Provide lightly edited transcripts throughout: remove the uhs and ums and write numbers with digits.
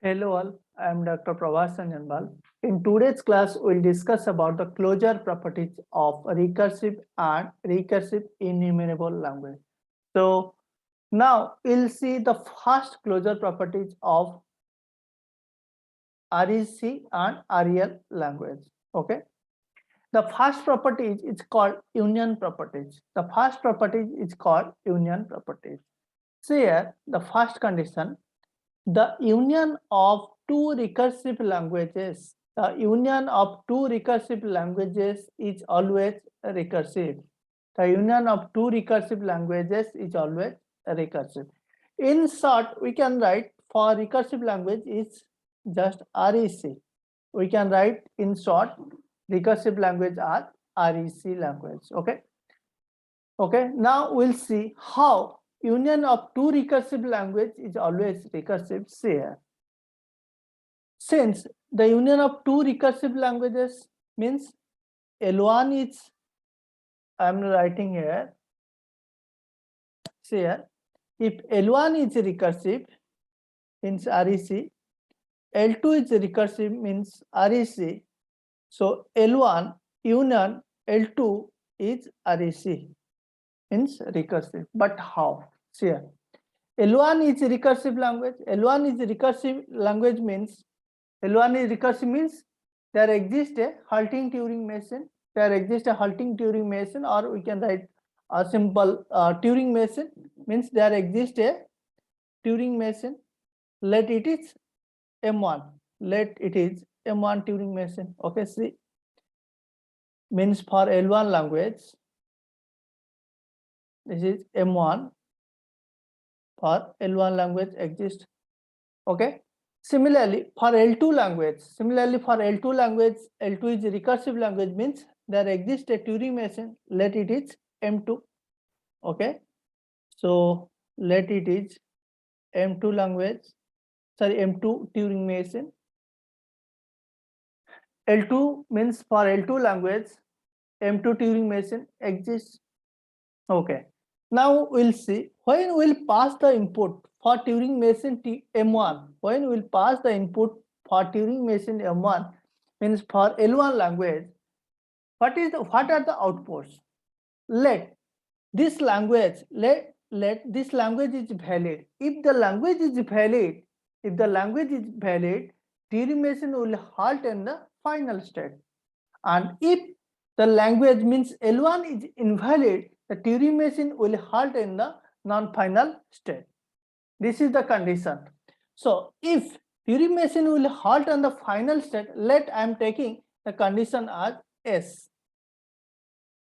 Hello all, I am Dr. Pravas Sanjanbal. In today's class, we'll discuss about the closure properties of recursive and recursive enumerable language. So now we'll see the first closure properties of REC and REL language. Okay. The first property is called union properties. The first property is called union properties. So here, the first condition, the union of two recursive languages, the union of two recursive languages is always recursive. The union of two recursive languages is always recursive. In short, we can write for recursive language is just REC. We can write in short, recursive language are REC language. Okay. Now we'll see how union of two recursive language is always recursive here. Since the union of two recursive languages means L1 is, I'm writing here, here, if L1 is recursive means REC, L2 is recursive means REC, so L1 union L2 is REC means recursive. But how? Here, L1 is recursive language. L1 is recursive language means L1 is recursive means there exists a halting Turing machine. There exists a halting Turing machine, or we can write a simple Turing machine means there exists a Turing machine. Let it is M1. Let it is M1 Turing machine. Okay, see, means for L1 language, this is M1 for L1 language exists. Okay. Similarly, for L2 language, L2 is a recursive language means there exists a Turing machine. Let it is M2. Okay. So let it is M2 language. Sorry, M2 Turing machine. L2 means for L2 language, M2 Turing machine exists. Okay. Now we'll see when we'll pass the input for Turing machine M1. When we'll pass the input for Turing machine M1 means for L1 language, what are the outputs? Let this language this language is valid. If the language is valid, Turing machine will halt in the final state. And if the language means L1 is invalid, the Turing machine will halt in the non-final state. This is the condition. So if Turing machine will halt on the final state, let I am taking the condition as S.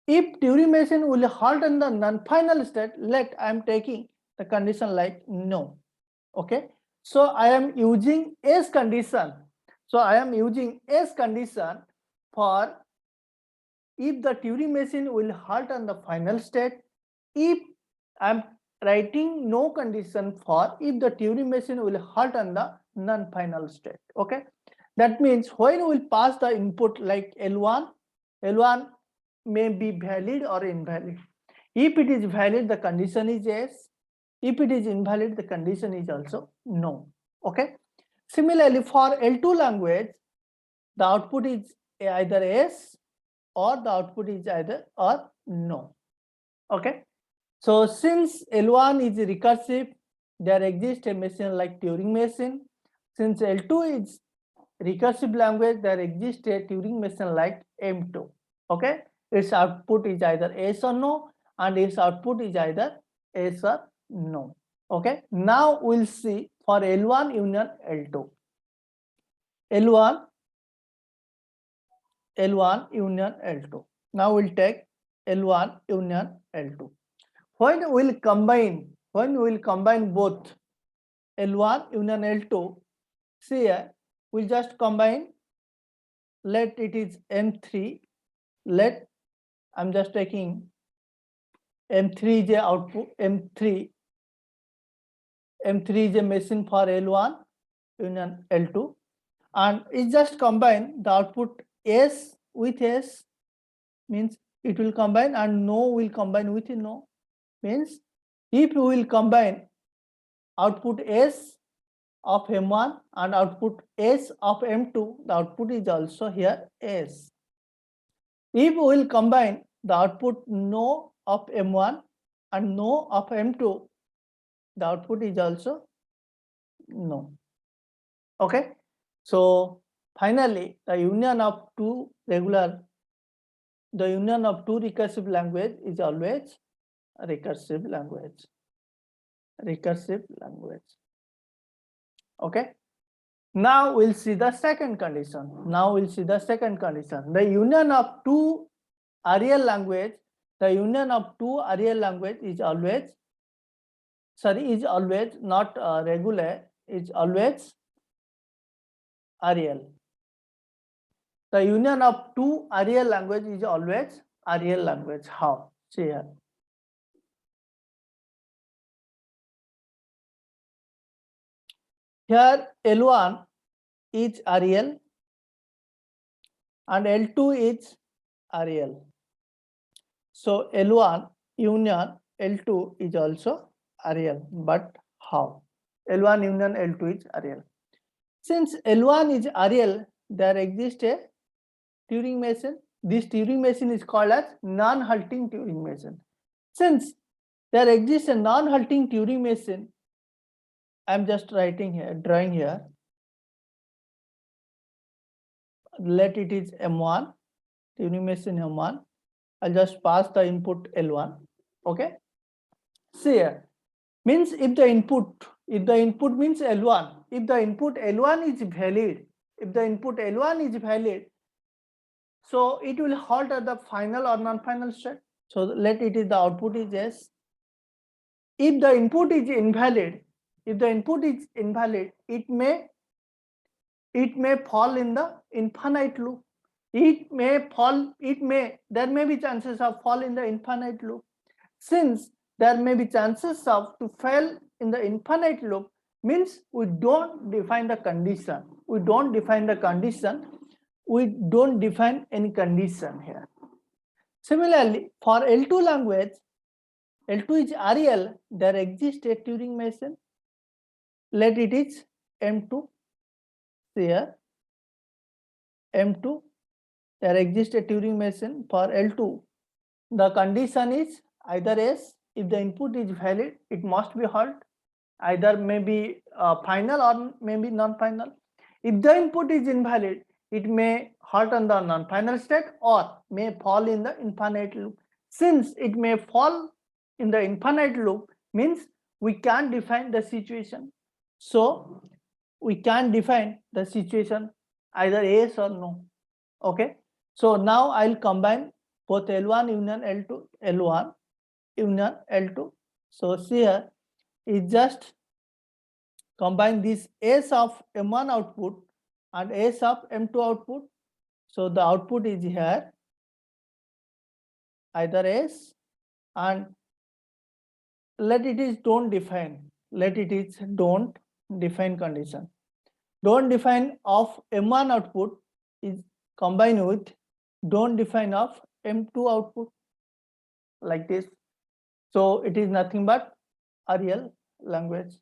If Turing machine will halt on the non-final state, let I am taking the condition like no. Okay. So I am using S condition. So I am using S condition for if the Turing machine will halt on the final state. If I am writing no condition for if the Turing machine will halt on the non-final state. Okay. That means when we will pass the input like L1 may be valid or invalid. If it is valid, the condition is yes. If it is invalid, the condition is also no. Okay. Similarly, for L2 language, the output is either yes or the output is either or no. Okay. So since L1 is recursive, there exists a machine like Turing machine. Since L2 is recursive language, there exists a Turing machine like M2. Okay. Its output is either yes or no, and its output is either yes or no. Okay. Now we'll see for L1 union L2. L1 union L2. Now we'll take L1 union L2. When we'll combine both L1 union L2, see here, we'll just combine, let it is M3, let I'm just taking M3 is a output, M3 is a machine for L1 union L2, and it just combine the output S with S means it will combine, and no will combine with no means if we will combine output S of M1 and output S of M2, the output is also here S. If we will combine the output no of M1 and no of M2, the output is also no. Okay. So finally, the union of two recursive language is always a recursive language. Okay. Now we'll see the second condition. The union of two real language. The union of two real language is always not regular. Is always real. The union of two real language is always a real language. How? See here. Here L1 is real and L2 is real. So L1 union L2 is also real. But how? L1 union L2 is real. Since L1 is real, there exists a Turing machine. This Turing machine is called as non-halting Turing machine. Since there exists a non-halting Turing machine, I am just drawing here. Let it is M1, Turing machine M1. I'll just pass the input L1. Okay. See here. Means if the input means L1, if the input L1 is valid, so it will halt at the final or non-final state. So let it is the output is S. If the input is invalid, it may fall in the infinite loop. There may be chances of fall in the infinite loop. Since there may be chances of to fail in the infinite loop, means we don't define the condition. We don't define any condition here. Similarly, for L2 language, L2 is real, there exists a Turing machine. Let it is M2. Here M2, there exists a Turing machine for L2. The condition is either S. If the input is valid, it must be halt. Either maybe final or maybe non-final. If the input is invalid, it may halt on the non-final state or may fall in the infinite loop. Since it may fall in the infinite loop, means we can define the situation. So we can define the situation either yes or no. Okay. So now I'll combine both L1 union L2, L1 union L2. So see here is just combine this S of M1 output and S of M2 output. So the output is here either S and let it is don't define condition. Don't define of M1 output is combined with don't define of M2 output like this. So it is nothing but a real language.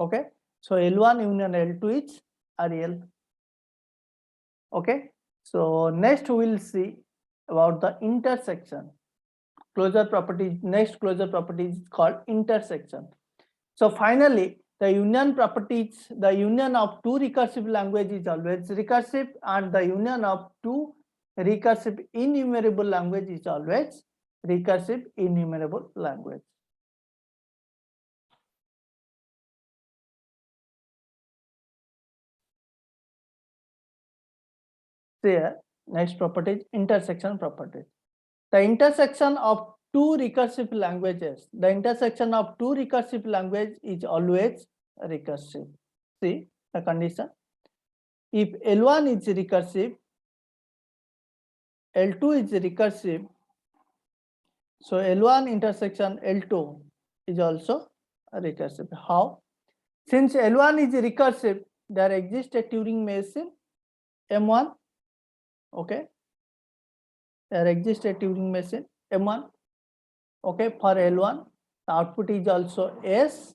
Okay. So L1 union L2 is a real. Okay. So next we will see about the intersection. Next closure property is called intersection. So finally, the union of two recursive languages is always recursive, and the union of two recursive enumerable language is always recursive enumerable language. There, next property is intersection property. The intersection of two recursive languages. The intersection of two recursive language is always recursive. See the condition. If L1 is recursive, L2 is recursive. So L1 intersection L2 is also recursive. How? Since L1 is recursive, there exists a Turing machine M1. Okay. There exists a Turing machine M1. Okay, for L1, the output is also S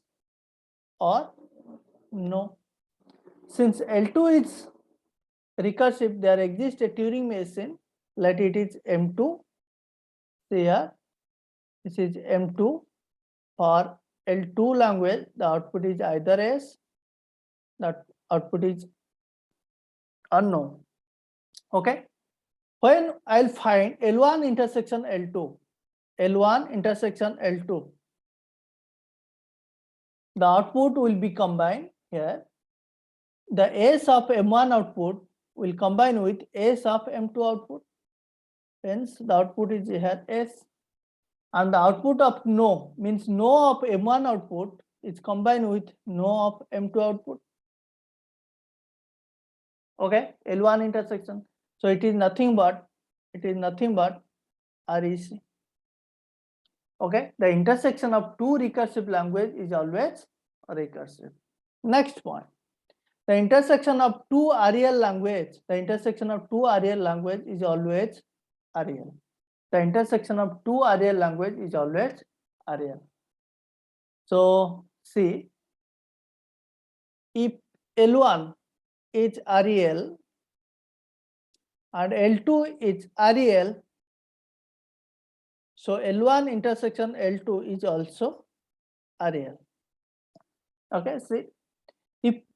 or No. Since L2 is recursive, there exists a Turing machine. Let it is M2. Here, this is M2. For L2 language, the output is either S, the output is unknown. Okay. When I'll find L1 intersection L2, L1 intersection L2, the output will be combined here. The S of M1 output will combine with S of M2 output. Hence, the output is here S. And the output of no means no of M1 output is combined with no of M2 output. Okay, L1 intersection. So it is nothing but REC. Okay, the intersection of two recursive language is always recursive. Next point, the intersection of two REL language, is always REL. The intersection of two REL language is always REL. So see, if L1 is REL and L2 is REL, so L1 intersection L2 is also REL. Okay, see,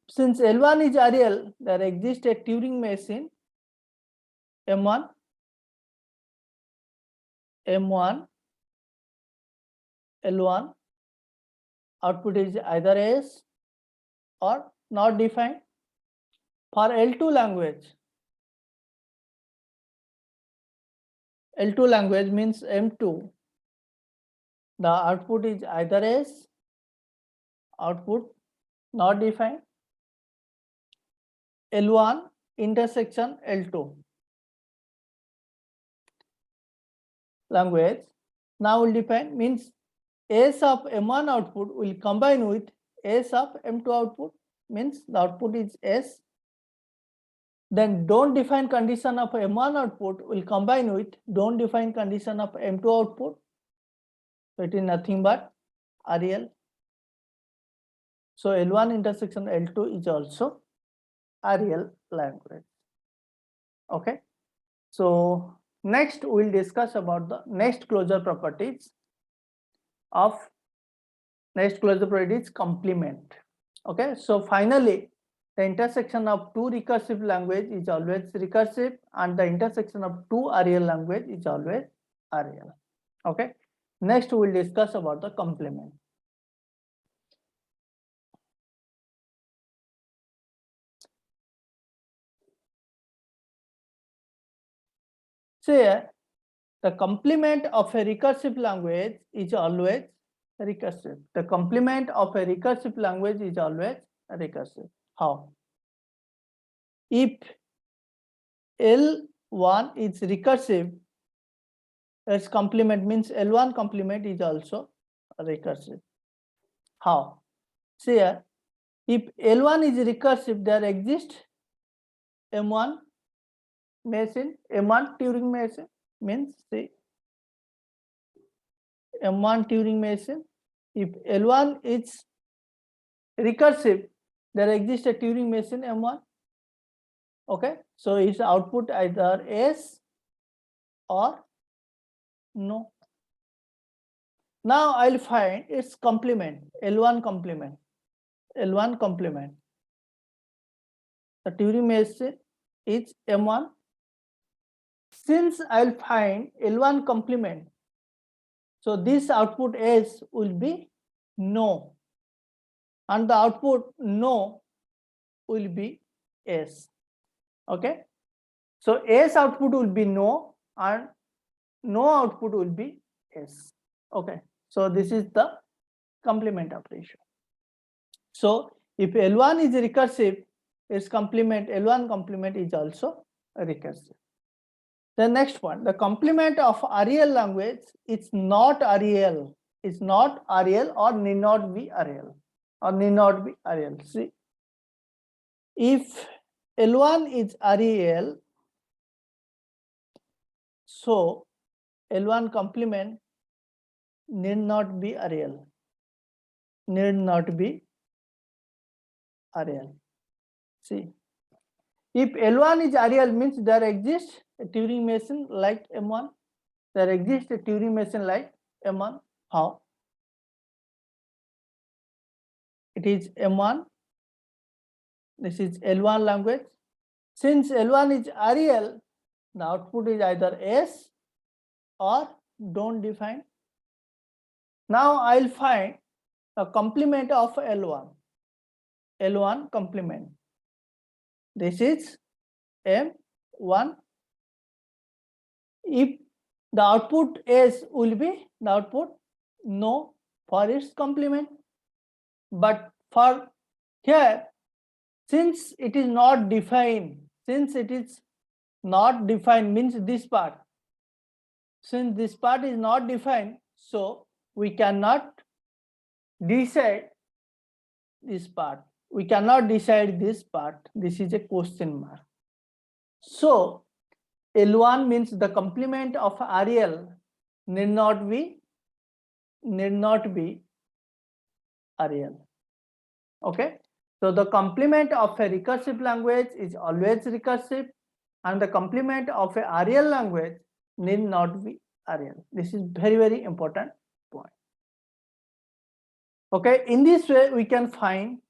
since L1 is REL, there exists a Turing machine M1, L1, output is either S or not defined. For L2 language means M2, the output is either S, output not defined, L1 intersection L2 language now will define, means S of M1 output will combine with S of M2 output, means the output is S. Then don't define condition of M1 output will combine with don't define condition of M2 output. So it is nothing but REL. So L1 intersection L2 is also REL language. Okay. So next we'll discuss about the next closure properties of complement. Okay. So finally, the intersection of two recursive language is always recursive, and the intersection of two REL language is always REL. Okay. Next we will discuss about the complement. So here, the complement of a recursive language is always recursive. The complement of a recursive language is always recursive. How? If L1 is recursive, its complement means L1 complement is also recursive. How? See here, if L1 is recursive, there exists M1 machine, M1 Turing machine, means see, M1 Turing machine. If L1 is recursive, there exists a Turing machine M1. Okay, so its output either S or no. Now I'll find its complement, L1 complement. L1 complement. The Turing machine is M1. Since I'll find L1 complement, so this output S will be no, and the output no will be S. Okay, so S output will be no and no output will be S. Okay, so this is the complement operation. So if L1 is recursive, its complement L1 complement is also recursive. The next one, the complement of REL language is not REL, or need not be REL, See, if L1 is REL, so L1 complement need not be REL, RL. See, if L1 is RL means there exists a Turing machine like M1. There exists a Turing machine like M1. How? It is M1. This is L1 language. Since L1 is RL, the output is either S or don't define. Now I'll find a complement of L1. L1 complement. This is M1. If the output S will be the output no for its complement. But for here, since it is not defined, means this part. Since this part is not defined, so we cannot decide this part. We cannot decide this part. This is a question mark. So L1 means the complement of RL need not be RL. Okay. So the complement of a recursive language is always recursive, and the complement of a RL language need not be RL. This is very important point. Okay. In this way, we can find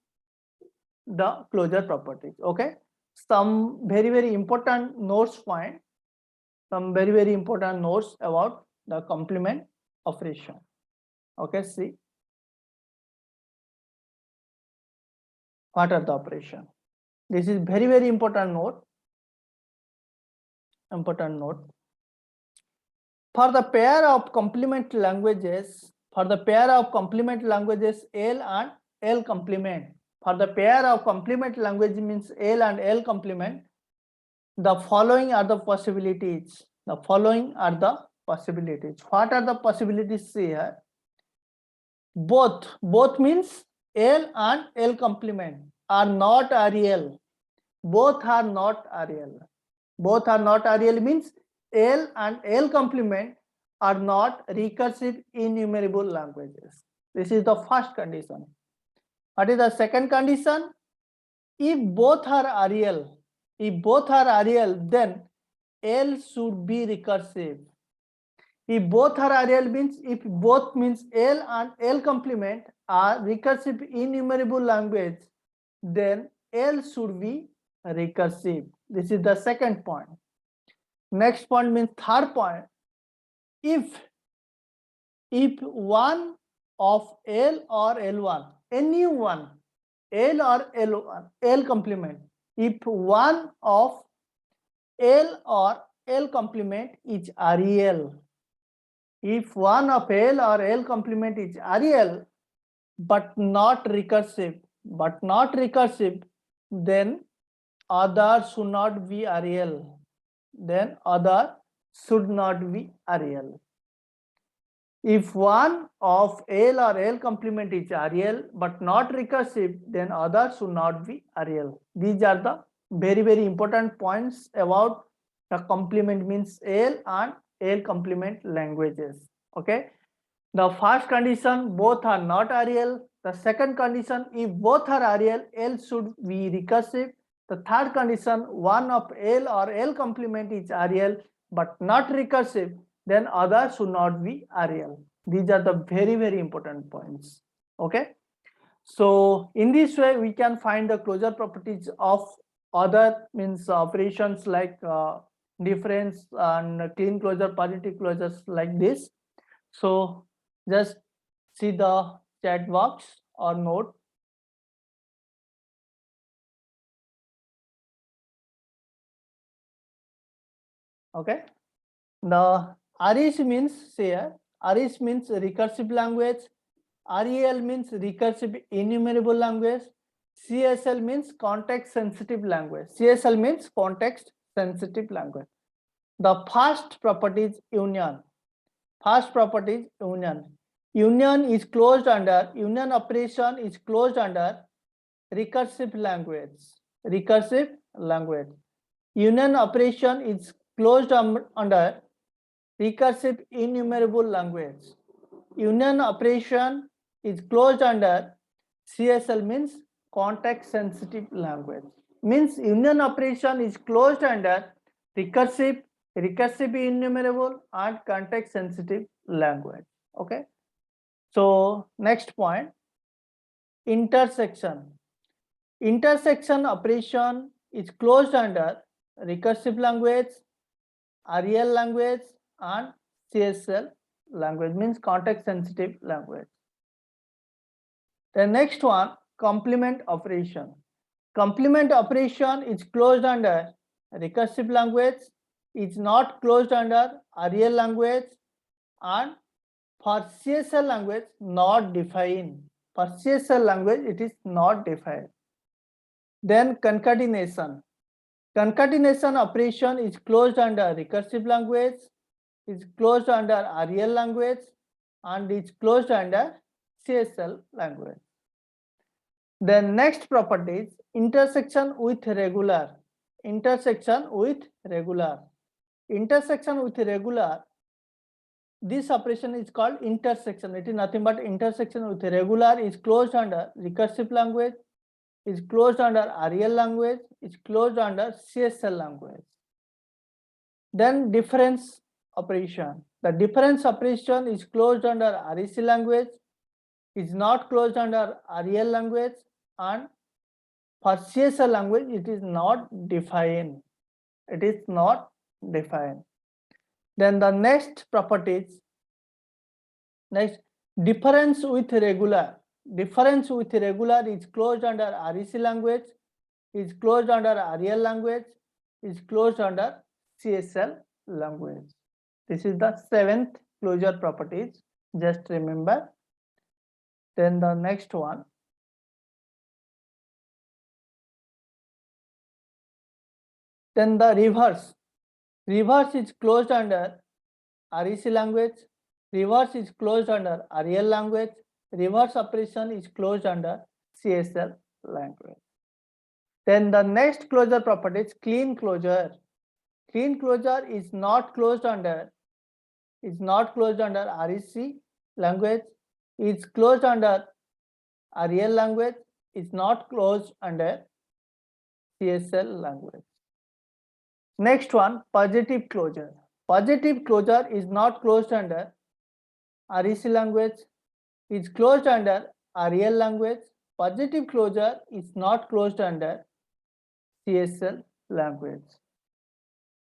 the closure properties. Okay. Some very important notes point. Some very important notes about the complement operation. Okay. See. What are the operation? This is very important note. For the pair of complement languages, L and L complement. For the pair of complement language means L and L complement, the following are the possibilities. What are the possibilities? See here. Both means L and L complement are not RL. Both are not RL means L and L complement are not recursive enumerable languages. This is the first condition. What is the second condition? If both are RL, then L should be recursive. If both are RL means L and L complement are recursive enumerable language, then L should be recursive. This is the second point. Next point means third point. If one of L or L1, any one, L or L1, L complement, if one of L or L complement is REL, if one of L or L complement is REL but not recursive, then other should not be REL. If one of L or L complement is REL but not recursive, then other should not be REL. These are the very important points about the complement means L and L complement languages. Okay. The first condition, both are not REL. The second condition, if both are REL, L should be recursive. The third condition, one of L or L complement is REL but not recursive, then other should not be REL. These are the very important points. Okay. So in this way, we can find the closure properties of other means operations like difference and clean closure, positive closures like this. So just see the chat box or note. Okay. The RES means here, RES means recursive language, REL means recursive enumerable language, CSL means context sensitive language. The first property is union. Union is closed under, union operation is closed under recursive language. Union operation is closed under recursive enumerable language. Union operation is closed under CSL means context sensitive language. Means union operation is closed under recursive, recursive enumerable and context sensitive language. Okay. So next point, intersection. Intersection operation is closed under recursive language, REL language and CSL language, means context sensitive language. The next one, complement operation. Complement operation is closed under recursive language, is not closed under REL language, and for CSL language not defined. For CSL language it is not defined. Then concatenation. Concatenation operation is closed under recursive language, is closed under REL language, and is closed under CSL language. The next property is intersection with regular. Intersection with regular. Intersection with regular. This operation is called intersection. It is nothing but intersection with regular is closed under recursive language, is closed under REL language, is closed under CSL language. Then difference operation. The difference operation is closed under REC language, is not closed under REL language, and for CSL language it is not defined. It is not defined. Then the next properties, next, difference with regular. Difference with regular is closed under REC language, is closed under REL language, is closed under CSL language. This is the 7th closure properties, just remember. Then the next one, then the reverse. Reverse is closed under REC language, reverse is closed under REL language, reverse operation is closed under CSL language. Then the next closure property is clean closure. Clean closure is not closed under REC language, is closed under REL language, is not closed under CSL language. Next one, positive closure. Positive closure is not closed under REC language, is closed under REL language. Positive closure is not closed under CSL language.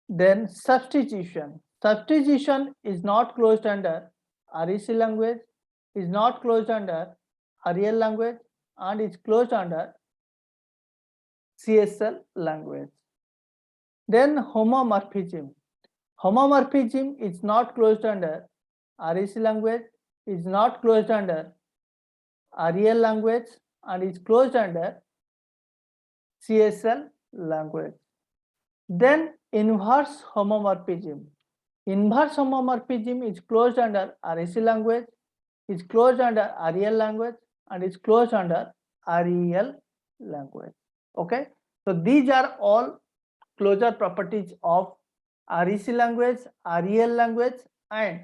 Then substitution. Substitution is not closed under REC language, is not closed under REL language, and is closed under CSL language. Then homomorphism. Homomorphism is not closed under REC language, is not closed under REL language, and is closed under CSL language. Then inverse homomorphism. Inverse homomorphism is closed under REC language, is closed under REL language, and is closed under REL language. Okay, so these are all closure properties of REC language, REL language, and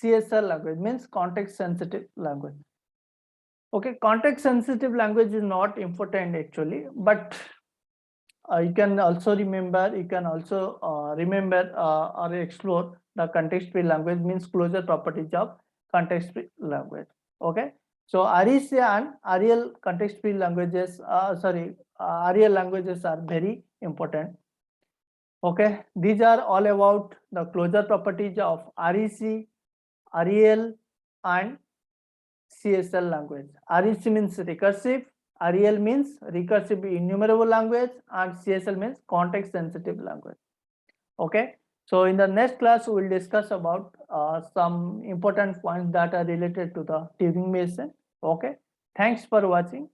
CSL language, means context sensitive language. Okay, context sensitive language is not important actually, but you can also remember, or explore the context free language, means closure properties of context free language. Okay, so REC and REL context free languages, REL languages are very important. Okay, these are all about the closure properties of REC, REL, and CSL language. REC means recursive, REL means recursive enumerable language, and CSL means context sensitive language. Okay, so in the next class we will discuss about some important points that are related to the Turing machine. Okay, thanks for watching.